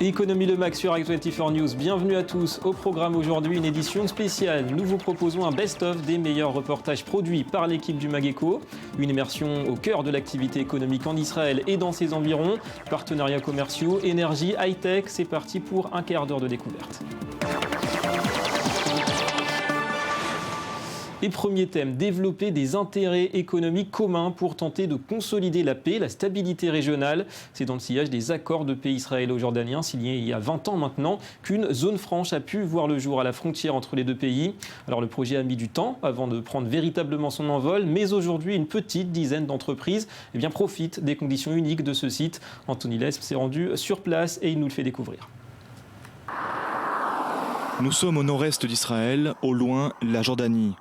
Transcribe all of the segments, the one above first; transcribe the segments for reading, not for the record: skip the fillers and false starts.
Économie Le Max sur Act24 News. Bienvenue à tous. Au programme aujourd'hui, une édition spéciale. Nous vous proposons un best-of des meilleurs reportages produits par l'équipe du MAG-ECO. Une immersion au cœur de l'activité économique en Israël et dans ses environs. Partenariats commerciaux, énergie, high-tech. C'est parti pour un quart d'heure de découverte. Et premier thème, développer des intérêts économiques communs pour tenter de consolider la paix, la stabilité régionale. C'est dans le sillage des accords de paix israélo-jordaniens signés il y a 20 ans maintenant qu'une zone franche a pu voir le jour à la frontière entre les deux pays. Alors le projet a mis du temps avant de prendre véritablement son envol, mais aujourd'hui une petite dizaine d'entreprises profitent des conditions uniques de ce site. Anthony Lesp s'est rendu sur place et il nous le fait découvrir. Nous sommes au nord-est d'Israël, au loin la Jordanie.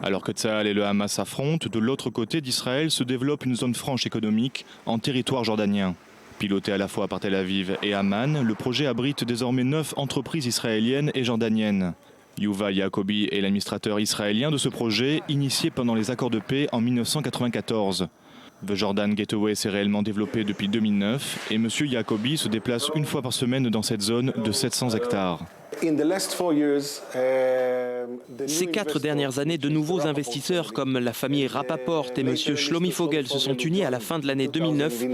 Alors que Tsahal et le Hamas s'affrontent, de l'autre côté d'Israël se développe une zone franche économique en territoire jordanien. Piloté à la fois par Tel Aviv et Amman, le projet abrite désormais 9 entreprises israéliennes et jordaniennes. Yuval Jacobi est l'administrateur israélien de ce projet, initié pendant les accords de paix en 1994. The Jordan Gateway s'est réellement développé depuis 2009 et M. Jacobi se déplace une fois par semaine dans cette zone de 700 hectares. Ces 4 dernières années, de nouveaux investisseurs comme la famille Rappaport et M. Shlomi Fogel se sont unis à la fin de l'année 2009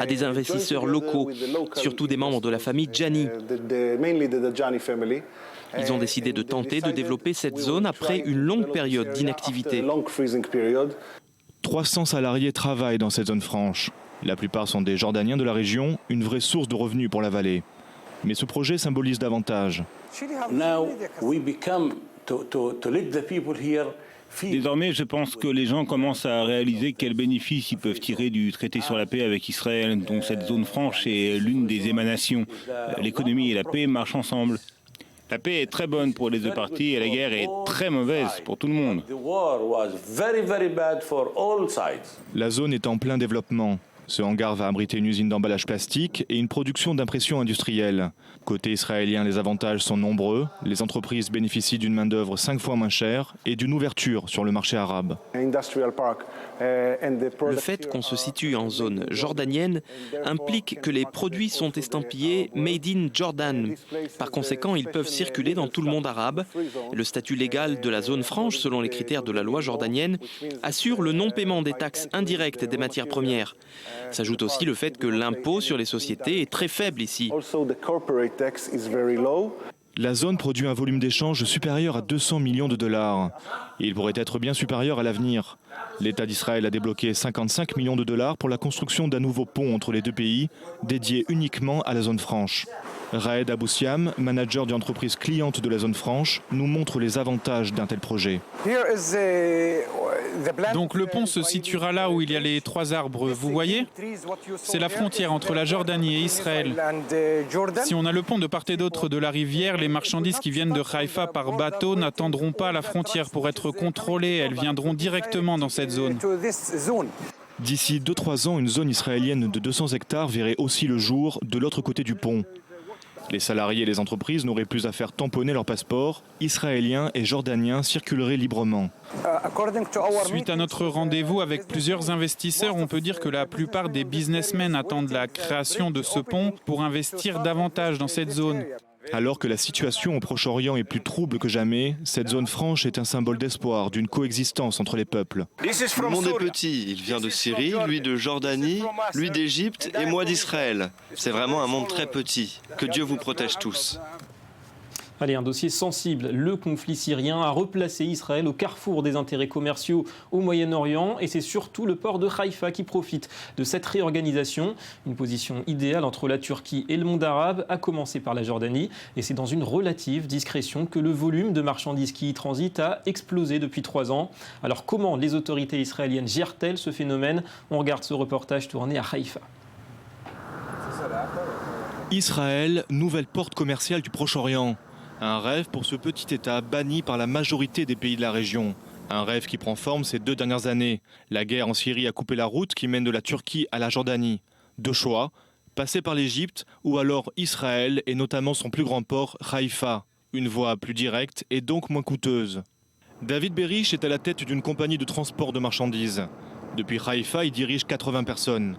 à des investisseurs locaux, surtout des membres de la famille Djani. Ils ont décidé de tenter de développer cette zone après une longue période d'inactivité. 300 salariés travaillent dans cette zone franche. La plupart sont des Jordaniens de la région, une vraie source de revenus pour la vallée. Mais ce projet symbolise davantage. Désormais, je pense que les gens commencent à réaliser quels bénéfices ils peuvent tirer du traité sur la paix avec Israël, dont cette zone franche est l'une des émanations. L'économie et la paix marchent ensemble. La paix est très bonne pour les deux parties et la guerre est très mauvaise pour tout le monde. La zone est en plein développement. Ce hangar va abriter une usine d'emballage plastique et une production d'impression industrielle. Côté israélien, les avantages sont nombreux. Les entreprises bénéficient d'une main-d'œuvre 5 fois moins chère et d'une ouverture sur le marché arabe. Le fait qu'on se situe en zone jordanienne implique que les produits sont estampillés Made in Jordan. Par conséquent, ils peuvent circuler dans tout le monde arabe. Le statut légal de la zone franche, selon les critères de la loi jordanienne, assure le non-paiement des taxes indirectes des matières premières. S'ajoute aussi le fait que l'impôt sur les sociétés est très faible ici. La zone produit un volume d'échange supérieur à 200 millions de dollars. Et il pourrait être bien supérieur à l'avenir. L'État d'Israël a débloqué 55 millions de dollars pour la construction d'un nouveau pont entre les deux pays, dédié uniquement à la zone franche. Raed Aboussiam, manager d'une entreprise cliente de la zone franche, nous montre les avantages d'un tel projet. Donc le pont se situera là où il y a les 3 arbres, vous voyez ? C'est la frontière entre la Jordanie et Israël. Si on a le pont de part et d'autre de la rivière, les marchandises qui viennent de Haïfa par bateau n'attendront pas à la frontière pour être contrôlées, elles viendront directement dans cette zone. D'ici 2-3 ans, une zone israélienne de 200 hectares verrait aussi le jour de l'autre côté du pont. Les salariés et les entreprises n'auraient plus à faire tamponner leurs passeports. Israéliens et Jordaniens circuleraient librement. Suite à notre rendez-vous avec plusieurs investisseurs, on peut dire que la plupart des businessmen attendent la création de ce pont pour investir davantage dans cette zone. Alors que la situation au Proche-Orient est plus trouble que jamais, cette zone franche est un symbole d'espoir, d'une coexistence entre les peuples. Le monde est petit, il vient de Syrie, lui de Jordanie, lui d'Égypte et moi d'Israël. C'est vraiment un monde très petit. Que Dieu vous protège tous. Allez, un dossier sensible. Le conflit syrien a replacé Israël au carrefour des intérêts commerciaux au Moyen-Orient et c'est surtout le port de Haïfa qui profite de cette réorganisation. Une position idéale entre la Turquie et le monde arabe, à commencer par la Jordanie. Et c'est dans une relative discrétion que le volume de marchandises qui y transitent a explosé depuis 3 ans. Alors comment les autorités israéliennes gèrent-elles ce phénomène ? On regarde ce reportage tourné à Haïfa. Israël, nouvelle porte commerciale du Proche-Orient. Un rêve pour ce petit État banni par la majorité des pays de la région. Un rêve qui prend forme ces 2 dernières années. La guerre en Syrie a coupé la route qui mène de la Turquie à la Jordanie. 2 choix, passer par l'Égypte ou alors Israël et notamment son plus grand port, Haïfa. Une voie plus directe et donc moins coûteuse. David Berich est à la tête d'une compagnie de transport de marchandises. Depuis Haïfa, il dirige 80 personnes.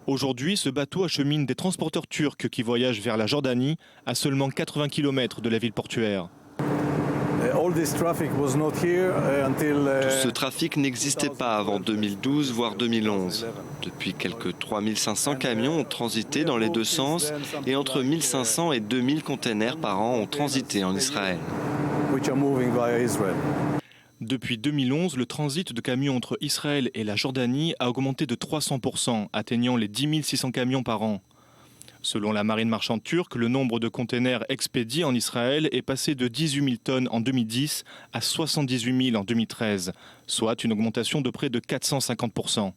Aujourd'hui, ce bateau achemine des transporteurs turcs qui voyagent vers la Jordanie, à seulement 80 km de la ville portuaire. Tout ce trafic n'existait pas avant 2012, voire 2011. Depuis quelques 3500 camions ont transité dans les deux sens et entre 1500 et 2000 containers par an ont transité en Israël. Depuis 2011, le transit de camions entre Israël et la Jordanie a augmenté de 300%, atteignant les 10 600 camions par an. Selon la marine marchande turque, le nombre de containers expédiés en Israël est passé de 18 000 tonnes en 2010 à 78 000 en 2013, soit une augmentation de près de 450%.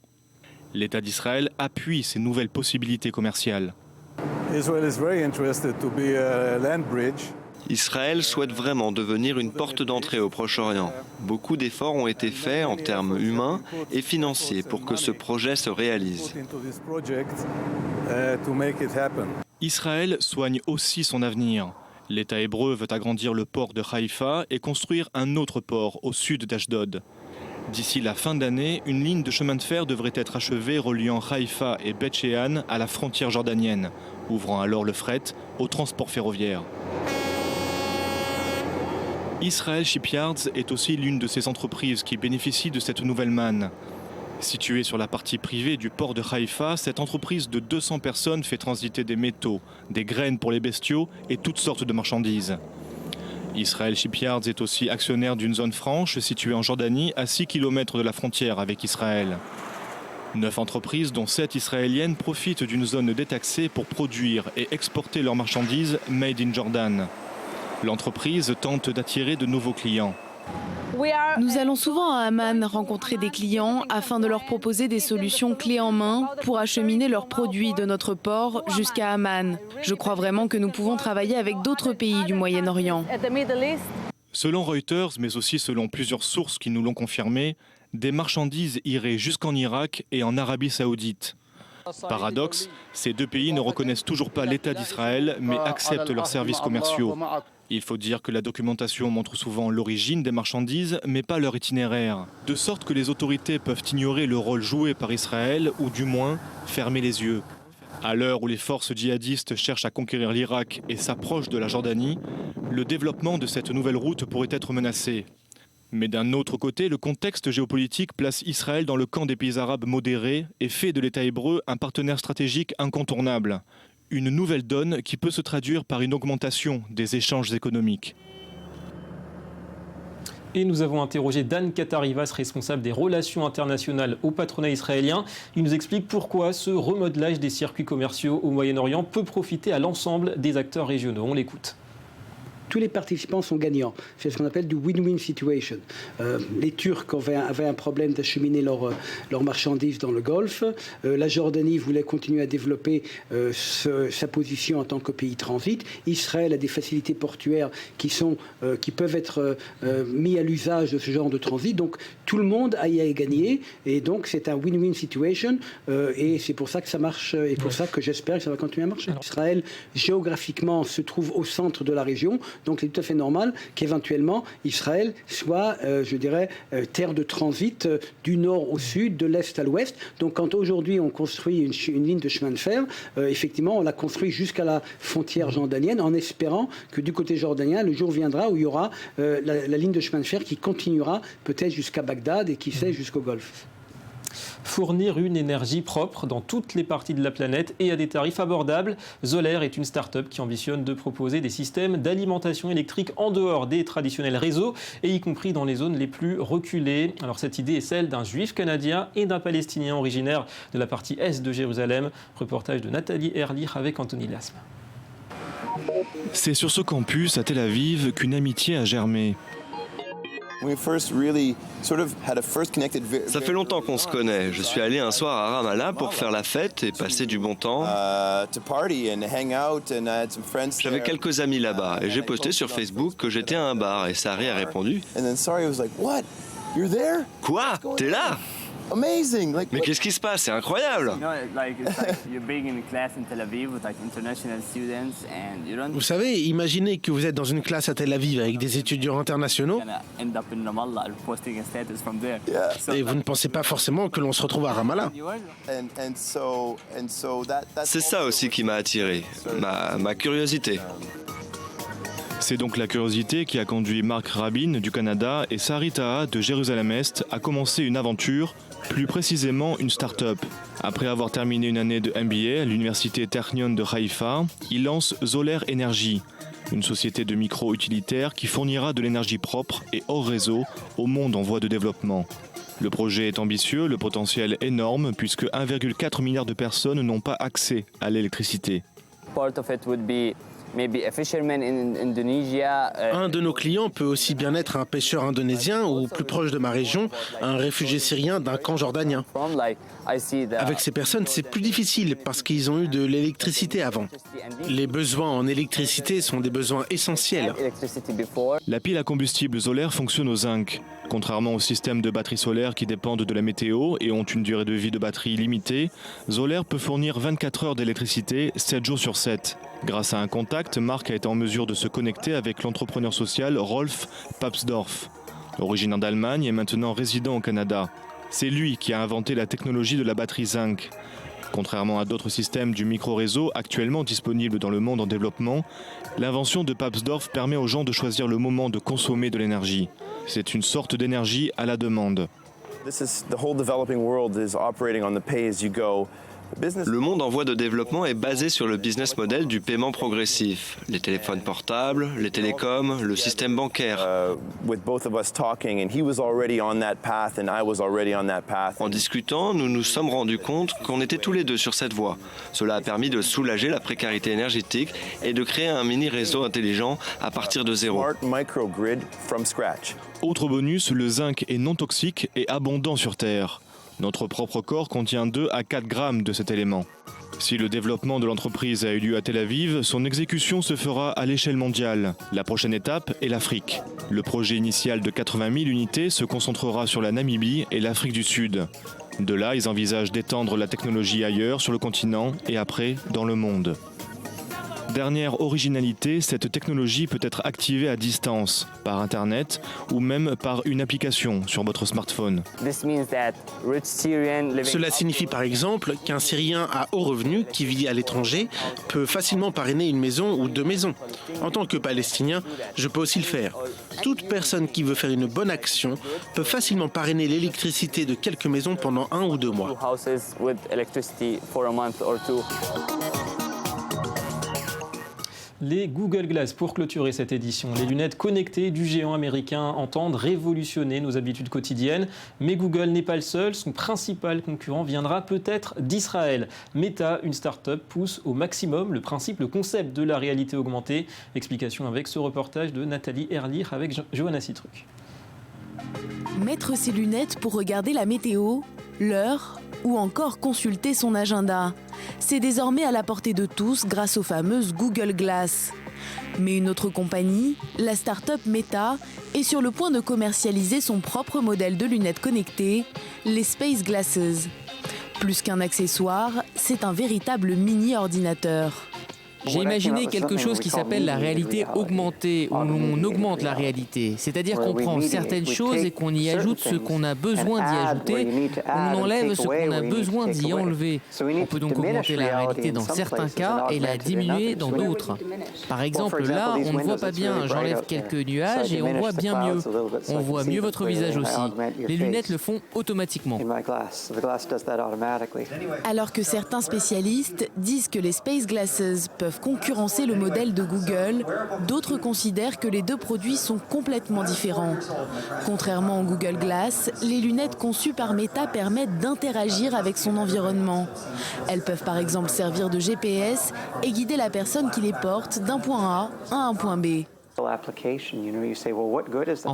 L'État d'Israël appuie ces nouvelles possibilités commerciales. Israël souhaite vraiment devenir une porte d'entrée au Proche-Orient. Beaucoup d'efforts ont été faits en termes humains et financiers pour que ce projet se réalise. Israël soigne aussi son avenir. L'État hébreu veut agrandir le port de Haïfa et construire un autre port au sud d'Ashdod. D'ici la fin d'année, une ligne de chemin de fer devrait être achevée reliant Haïfa et Beth Shean à la frontière jordanienne, ouvrant alors le fret au transport ferroviaire. Israel Shipyards est aussi l'une de ces entreprises qui bénéficient de cette nouvelle manne. Située sur la partie privée du port de Haïfa, cette entreprise de 200 personnes fait transiter des métaux, des graines pour les bestiaux et toutes sortes de marchandises. Israel Shipyards est aussi actionnaire d'une zone franche située en Jordanie à 6 km de la frontière avec Israël. 9 entreprises, dont 7 israéliennes, profitent d'une zone détaxée pour produire et exporter leurs marchandises made in Jordan. L'entreprise tente d'attirer de nouveaux clients. Nous allons souvent à Amman rencontrer des clients afin de leur proposer des solutions clés en main pour acheminer leurs produits de notre port jusqu'à Amman. Je crois vraiment que nous pouvons travailler avec d'autres pays du Moyen-Orient. Selon Reuters, mais aussi selon plusieurs sources qui nous l'ont confirmé, des marchandises iraient jusqu'en Irak et en Arabie Saoudite. Paradoxe, ces deux pays ne reconnaissent toujours pas l'État d'Israël, mais acceptent leurs services commerciaux. Il faut dire que la documentation montre souvent l'origine des marchandises, mais pas leur itinéraire. De sorte que les autorités peuvent ignorer le rôle joué par Israël, ou du moins, fermer les yeux. À l'heure où les forces djihadistes cherchent à conquérir l'Irak et s'approchent de la Jordanie, le développement de cette nouvelle route pourrait être menacé. Mais d'un autre côté, le contexte géopolitique place Israël dans le camp des pays arabes modérés et fait de l'État hébreu un partenaire stratégique incontournable. Une nouvelle donne qui peut se traduire par une augmentation des échanges économiques. Et nous avons interrogé Dan Katarivas, responsable des relations internationales au patronat israélien. Il nous explique pourquoi ce remodelage des circuits commerciaux au Moyen-Orient peut profiter à l'ensemble des acteurs régionaux. On l'écoute. Tous les participants sont gagnants. C'est ce qu'on appelle du win-win situation. Les Turcs avaient un problème d'acheminer leurs marchandises dans le Golfe. La Jordanie voulait continuer à développer sa position en tant que pays transit. Israël a des facilités portuaires qui peuvent être mis à l'usage de ce genre de transit. Donc tout le monde a y gagné. Et donc c'est un win-win situation. Et c'est pour ça que ça marche. Et pour ça que j'espère que ça va continuer à marcher. Israël, géographiquement, se trouve au centre de la région. Donc c'est tout à fait normal qu'éventuellement Israël soit, terre de transit du nord au sud, de l'est à l'ouest. Donc quand aujourd'hui on construit une ligne de chemin de fer, effectivement on la construit jusqu'à la frontière jordanienne en espérant que du côté jordanien, le jour viendra où il y aura la ligne de chemin de fer qui continuera peut-être jusqu'à Bagdad et qui sait jusqu'au Golfe. Fournir une énergie propre dans toutes les parties de la planète et à des tarifs abordables. Zolair est une start-up qui ambitionne de proposer des systèmes d'alimentation électrique en dehors des traditionnels réseaux et y compris dans les zones les plus reculées. Alors cette idée est celle d'un juif canadien et d'un palestinien originaire de la partie est de Jérusalem. Reportage de Nathalie Erlich avec Anthony Lasme. C'est sur ce campus à Tel Aviv qu'une amitié a germé. Ça fait longtemps qu'on se connaît. Je suis allé un soir à Ramallah pour faire la fête et passer du bon temps. J'avais quelques amis là-bas et j'ai posté sur Facebook que j'étais à un bar et Sari a répondu « Quoi ? T'es là ?» Mais qu'est-ce qui se passe? C'est incroyable! Vous savez, imaginez que vous êtes dans une classe à Tel Aviv avec des étudiants internationaux et vous ne pensez pas forcément que l'on se retrouve à Ramallah. C'est ça aussi qui m'a attiré, ma curiosité. C'est donc la curiosité qui a conduit Mark Rabin du Canada et Sari Taha de Jérusalem-Est à commencer une aventure, plus précisément une start-up. Après avoir terminé une année de MBA à l'université Technion de Haïfa, il lance Zoler Energy, une société de micro-utilitaires qui fournira de l'énergie propre et hors réseau au monde en voie de développement. Le projet est ambitieux, le potentiel énorme puisque 1,4 milliard de personnes n'ont pas accès à l'électricité. Un de nos clients peut aussi bien être un pêcheur indonésien ou, plus proche de ma région, un réfugié syrien d'un camp jordanien. Avec ces personnes, c'est plus difficile parce qu'ils ont eu de l'électricité avant. Les besoins en électricité sont des besoins essentiels. La pile à combustible solaire fonctionne au zinc. Contrairement aux systèmes de batteries solaires qui dépendent de la météo et ont une durée de vie de batterie limitée, Zoler peut fournir 24 heures d'électricité, 7 jours sur 7. Grâce à un contact, Mark a été en mesure de se connecter avec l'entrepreneur social Rolf Papsdorf. Originaire d'Allemagne et maintenant résident au Canada. C'est lui qui a inventé la technologie de la batterie zinc. Contrairement à d'autres systèmes du micro-réseau actuellement disponibles dans le monde en développement, l'invention de Papsdorf permet aux gens de choisir le moment de consommer de l'énergie. C'est une sorte d'énergie à la demande. Le monde en voie de développement est basé sur le business model du paiement progressif. Les téléphones portables, les télécoms, le système bancaire. En discutant, nous nous sommes rendus compte qu'on était tous les deux sur cette voie. Cela a permis de soulager la précarité énergétique et de créer un mini-réseau intelligent à partir de zéro. Autre bonus, le zinc est non toxique et abondant sur Terre. Notre propre corps contient 2 à 4 grammes de cet élément. Si le développement de l'entreprise a eu lieu à Tel Aviv, son exécution se fera à l'échelle mondiale. La prochaine étape est l'Afrique. Le projet initial de 80 000 unités se concentrera sur la Namibie et l'Afrique du Sud. De là, ils envisagent d'étendre la technologie ailleurs sur le continent et après dans le monde. Dernière originalité, cette technologie peut être activée à distance, par Internet ou même par une application sur votre smartphone. Cela signifie par exemple qu'un Syrien à haut revenu qui vit à l'étranger peut facilement parrainer une maison ou 2 maisons. En tant que Palestinien, je peux aussi le faire. Toute personne qui veut faire une bonne action peut facilement parrainer l'électricité de quelques maisons pendant 1 ou 2 mois. Les Google Glass, pour clôturer cette édition. Les lunettes connectées du géant américain entendent révolutionner nos habitudes quotidiennes. Mais Google n'est pas le seul. Son principal concurrent viendra peut-être d'Israël. Meta, une start-up, pousse au maximum le concept de la réalité augmentée. Explication avec ce reportage de Nathalie Erlich avec Johanna Citruc. Mettre ses lunettes pour regarder la météo, l'heure ou encore consulter son agenda. C'est désormais à la portée de tous grâce aux fameuses Google Glass. Mais une autre compagnie, la start-up Meta, est sur le point de commercialiser son propre modèle de lunettes connectées, les Space Glasses. Plus qu'un accessoire, c'est un véritable mini-ordinateur. J'ai imaginé quelque chose qui s'appelle la réalité augmentée, où l'on augmente la réalité. C'est-à-dire qu'on prend certaines choses et qu'on y ajoute ce qu'on a besoin d'y ajouter, on enlève ce qu'on a besoin d'y enlever. On peut donc augmenter la réalité dans certains cas et la diminuer dans d'autres. Par exemple, là, on ne voit pas bien, j'enlève quelques nuages et on voit bien mieux. On voit mieux votre visage aussi. Les lunettes le font automatiquement. Alors que certains spécialistes disent que les Space Glasses peuvent concurrencer le modèle de Google, d'autres considèrent que les deux produits sont complètement différents. Contrairement au Google Glass, les lunettes conçues par Meta permettent d'interagir avec son environnement. Elles peuvent par exemple servir de GPS et guider la personne qui les porte d'un point A à un point B. En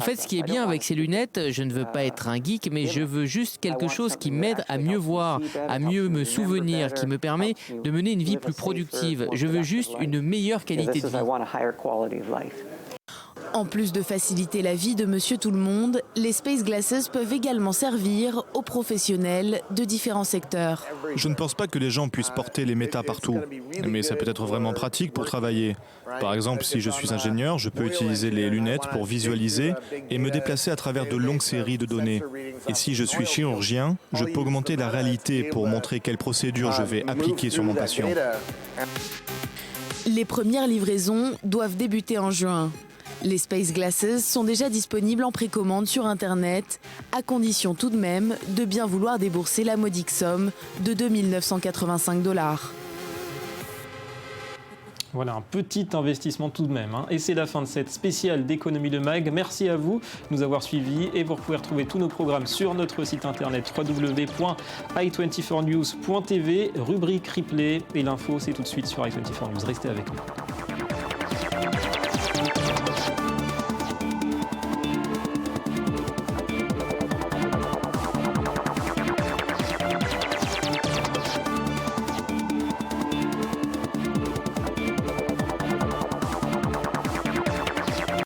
fait, ce qui est bien avec ces lunettes, je ne veux pas être un geek, mais je veux juste quelque chose qui m'aide à mieux voir, à mieux me souvenir, qui me permet de mener une vie plus productive. Je veux juste une meilleure qualité de vie. En plus de faciliter la vie de monsieur tout le monde, les Space Glasses peuvent également servir aux professionnels de différents secteurs. Je ne pense pas que les gens puissent porter les méta partout, mais ça peut être vraiment pratique pour travailler. Par exemple, si je suis ingénieur, je peux utiliser les lunettes pour visualiser et me déplacer à travers de longues séries de données. Et si je suis chirurgien, je peux augmenter la réalité pour montrer quelle procédure je vais appliquer sur mon patient. Les premières livraisons doivent débuter en juin. Les Space Glasses sont déjà disponibles en précommande sur Internet, à condition tout de même de bien vouloir débourser la modique somme de 2 985 $. Voilà, un petit investissement tout de même. Et c'est la fin de cette spéciale d'Économie Le Mag. Merci à vous de nous avoir suivis et vous pouvez retrouver tous nos programmes sur notre site internet www.i24news.tv, rubrique replay et l'info c'est tout de suite sur i24news. Restez avec nous.